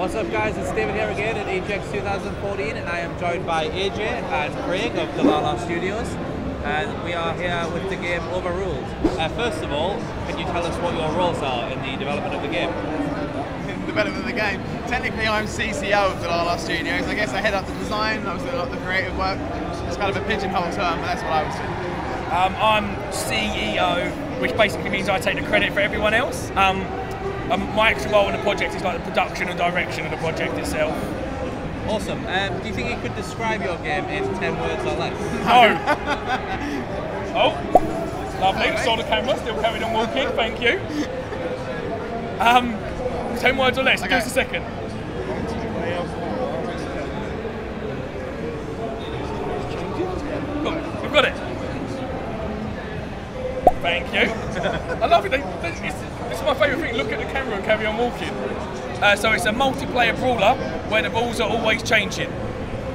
What's up guys, it's David here again at EGX2014 and I am joined by AJ and Craig of Dlala Studios and we are here with the game Overruled. First of all, can you tell us what your roles are in the development of the game? In the development of the game? Technically I'm CCO of Dlala Studios. I guess I head up the design, I was doing a lot of the creative work. It's kind of a pigeonhole term, but that's what I was doing. I'm CEO, which basically means I take the credit for everyone else. My actual role in the project is like the production and direction of the project itself. Awesome. Do you think you could describe your game in 10 words or less? No. Oh, lovely. Saw the camera, still carried on walking, thank you. 10 words or less, okay. Give us a second. Cool, we've got it. Thank you. I love it. This is my favourite thing. Look at the camera and carry on walking. So it's a multiplayer brawler where the rules are always changing.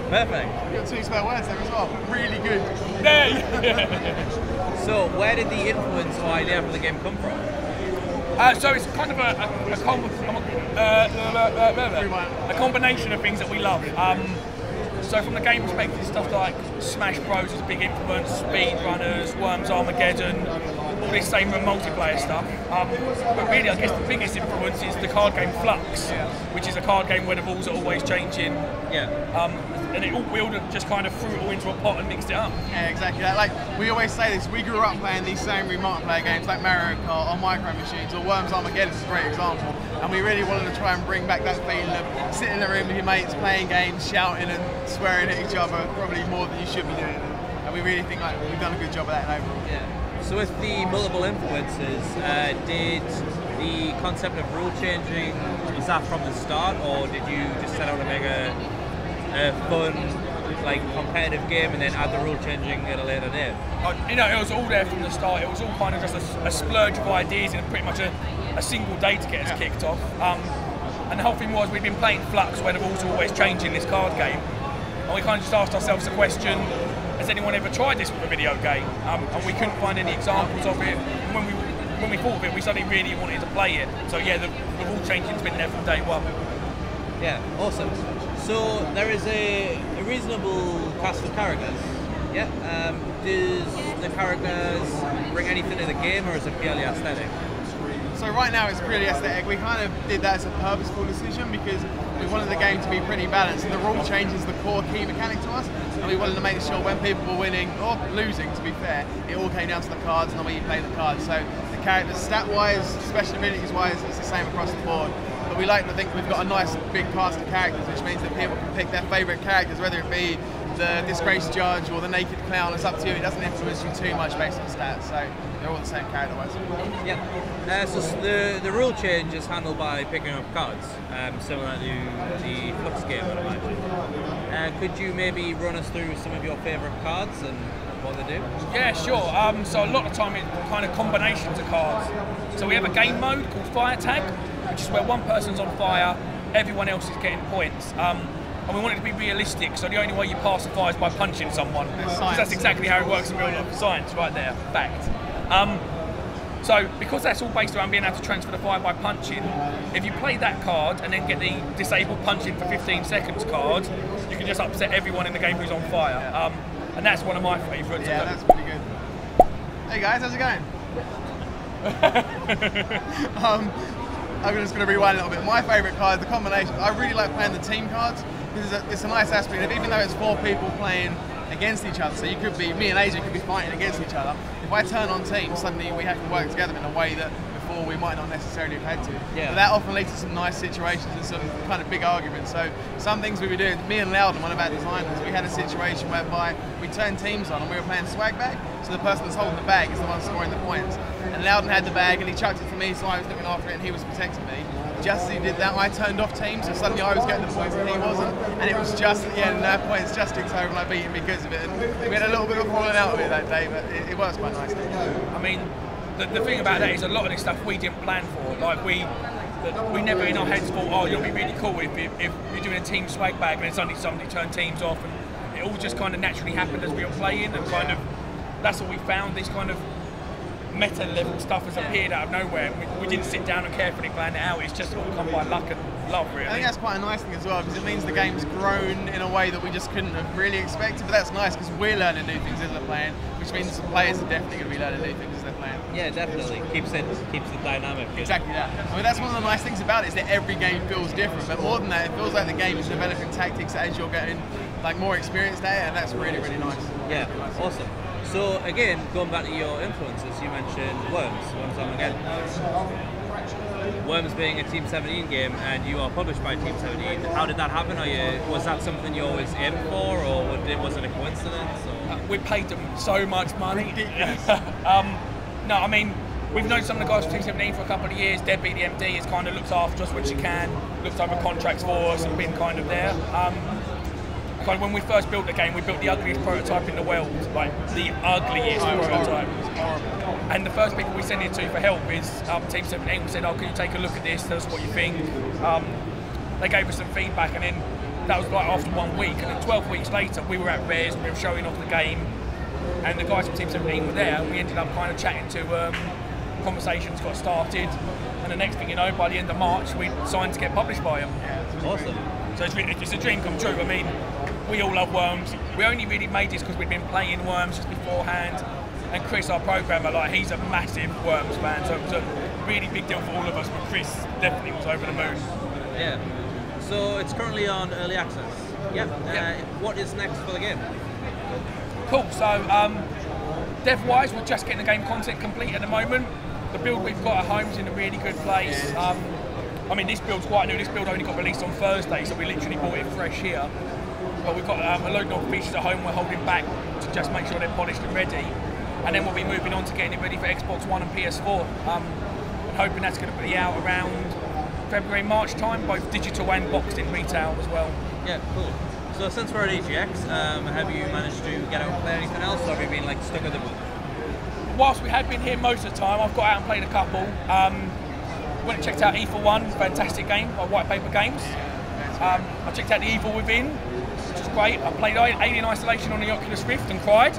Perfect. You got 2 spare words there as well. Really good. Yeah. So where did the influence or idea for the game come from? So it's kind of a combination of things that we love. So from the game perspective, stuff like Smash Bros is a big influence, Speedrunners, Worms Armageddon, all this same multiplayer stuff. But really, I guess the biggest influence is the card game Flux, which is a card game where the rules are always changing. Yeah. And we all just kind of threw it all into a pot and mixed it up. Yeah, exactly. Like we always say this, we grew up playing these same multiplayer games like Mario Kart or Micro Machines or Worms Armageddon is a great example. And we really wanted to try and bring back that feeling of sitting in a room with your mates, playing games, shouting and swearing at each other, probably more than you should be doing. And we really think like we've done a good job of that overall. Yeah. So with the multiple influences, did the concept of rule changing, was that from the start, or did you just set out to make a fun, like competitive game and then add the rule changing at a later date? You know, it was all there from the start. It was all kind of just a splurge of ideas in pretty much a single day to get us kicked off. And the whole thing was we'd been playing Flux where the rules are always changing this card game. And we kind of just asked ourselves the question, has anyone ever tried this with a video game? And we couldn't find any examples of it. And when we thought of it, we suddenly really wanted to play it. So yeah, the rule changing's been there from day one. Yeah, awesome. So there is a reasonable cast of characters. Yeah. Does the characters bring anything to the game, or is it purely aesthetic? So right now it's purely aesthetic. We kind of did that as a purposeful decision because we wanted the game to be pretty balanced, and the rule change is the core key mechanic to us, and we wanted to make sure when people were winning, or losing to be fair, it all came down to the cards and the way you play the cards. So the characters, stat-wise, special abilities-wise, it's the same across the board. But we like to think we've got a nice big cast of characters, which means that people can pick their favourite characters, whether it be the disgraced judge or the naked clown. It's up to you. It doesn't influence you too much based on stats, so they're all the same character-wise. Yeah. So the rule change is handled by picking up cards, similar to the Flux game, I imagine. Could you maybe run us through some of your favourite cards and what they do? Yeah, sure. So a lot of time it's kind of combinations of cards. So we have a game mode called Fire Tag, which is where one person's on fire, everyone else is getting points. And we want it to be realistic, so the only way you pass the fire is by punching someone. That's exactly how it works in real life. Science, right there, fact. So because that's all based around being able to transfer the fire by punching, if you play that card and then get the disabled punching for 15 seconds card, you can just upset everyone in the game who's on fire. And that's one of my favourites. Yeah, that's pretty good. Hey guys, how's it going? I'm just going to rewind a little bit. My favourite card, the combination, I really like playing the team cards because it's a nice aspect of, even though it's 4 people playing against each other, so you could be, me and AJ could be fighting against each other. If I turn on teams, suddenly we have to work together in a way that before we might not necessarily have had to. Yeah. But that often leads to some nice situations and some kind of big arguments. So some things we were doing, me and Loudon, one of our designers, we had a situation whereby we turned teams on and we were playing swag bag, so the person that's holding the bag is the one scoring the points. And Loudon had the bag and he chucked it to me, so I was looking after it and he was protecting me. Just as he did that, I turned off teams, so suddenly I was getting the points and he wasn't. And it was just at the end, our points just ticked over and I beat him because of it. And we had a little bit of falling out of it that day, but it works quite nicely. I mean, the thing about that is a lot of this stuff we didn't plan for. Like we never in our heads thought, oh, it'll be really cool if you're doing a team swag bag and then suddenly somebody turned teams off, and it all just kind of naturally happened as we were playing, and kind of that's what we found. This kind of meta level stuff has appeared out of nowhere. We didn't sit down and carefully plan it out. It's just all come by luck and love, really. I think that's quite a nice thing as well, because it means the game's grown in a way that we just couldn't have really expected. But that's nice because we're learning new things as they're playing, which means the players are definitely going to be learning new things as they're playing. Yeah, definitely. Keeps it dynamic. Exactly that. I mean, that's one of the nice things about it, is that every game feels different. But more than that, it feels like the game is developing tactics as you're getting like more experienced at it, and that's really, really nice. Yeah, awesome. So again, going back to your influences, you mentioned Worms on again. Worms being a Team 17 game, and you are published by Team 17. How did that happen? Was that something you always aimed for, or was it a coincidence? We paid them so much money. No, I mean, we've known some of the guys from Team 17 for a couple of years. Debbie, the MD, has kind of looked after us when she can, looked over contracts for us, and been kind of there. When we first built the game, we built the ugliest prototype in the world, like the ugliest prototype. And the first people we sent it to for help is Team 17. We said, "Oh, can you take a look at this? Tell us what you think." They gave us some feedback, and then that was like after 1 week. And then 12 weeks later, we were at Rares, we were showing off the game, and the guys from Team 17 were there. We ended up kind of chatting to conversations got started, and the next thing you know, by the end of March, we signed to get published by them. Yeah, awesome. So it's a dream come true. I mean, we all love Worms. We only really made this because we'd been playing Worms just beforehand. And Chris, our programmer, like, he's a massive Worms fan, so it was a really big deal for all of us. But Chris definitely was over the moon. Yeah. So it's currently on early access. Yep. What is next for the game? Cool. So dev-wise, we're just getting the game content complete at the moment. The build we've got at home is in a really good place. I mean, this build's quite new. This build only got released on Thursday, so we literally bought it fresh here. But we've got a load of features at home we're holding back to just make sure they're polished and ready. And then we'll be moving on to getting it ready for Xbox One and PS4. And hoping that's going to be out around February, March time, both digital and boxed in retail as well. Yeah, cool. So since we're at EGX, have you managed to get out and play anything else, or have you been like stuck at the booth? Whilst we had been here most of the time, I've got out and played a couple. Went and checked out E-for-One, fantastic game by White Paper Games. I checked out The Evil Within, which is great. I played Alien Isolation on the Oculus Rift and cried.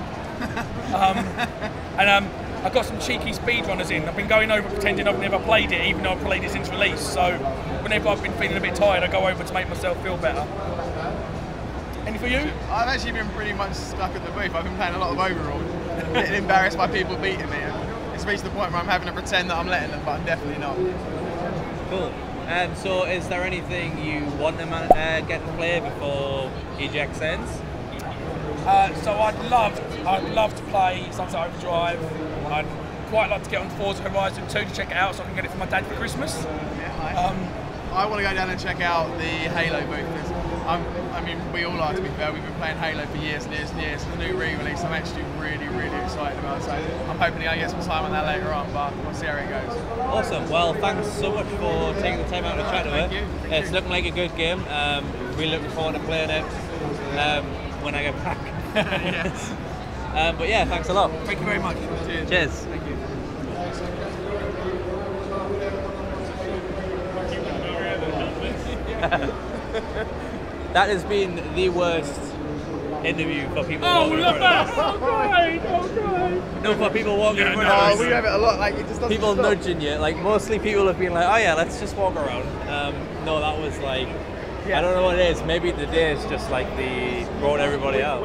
I got some cheeky speedrunners in. I've been going over pretending I've never played it, even though I've played it since release. So whenever I've been feeling a bit tired, I go over to make myself feel better. Any for you? I've actually been pretty much stuck at the booth. I've been playing a lot of Overruled, getting embarrassed by people beating me. It's reached the point where I'm having to pretend that I'm letting them, but I'm definitely not. Cool. So is there anything you want to get to play before EGX ends? So I'd love to play Sunset Overdrive. I'd quite like to get on Forza Horizon 2 to check it out so I can get it for my dad for Christmas. Yeah, I want to go down and check out the Halo booth. I mean, we all are, to be fair. We've been playing Halo for years and years and years. The new re-release, I'm actually really, really excited about. So I'm hoping to get some time on that later on, but we'll see how it goes. Awesome. Well, thanks so much for taking the time out to chat to it. Thank you. It's looking like a good game. Really looking forward to playing it when I get back. Yes. But yeah, thanks a lot. Thank you very much. Cheers. Cheers. Thank you. That has been the worst interview for people. Oh, walking look in at front of that! Oh, us. No, for people walking in front of us. We have it a lot. Like, it just doesn't People stop. nudging you. Like, mostly people have been like, oh yeah, let's just walk around. No, that was like, I don't know what it is. Maybe the day is just like the brought everybody out.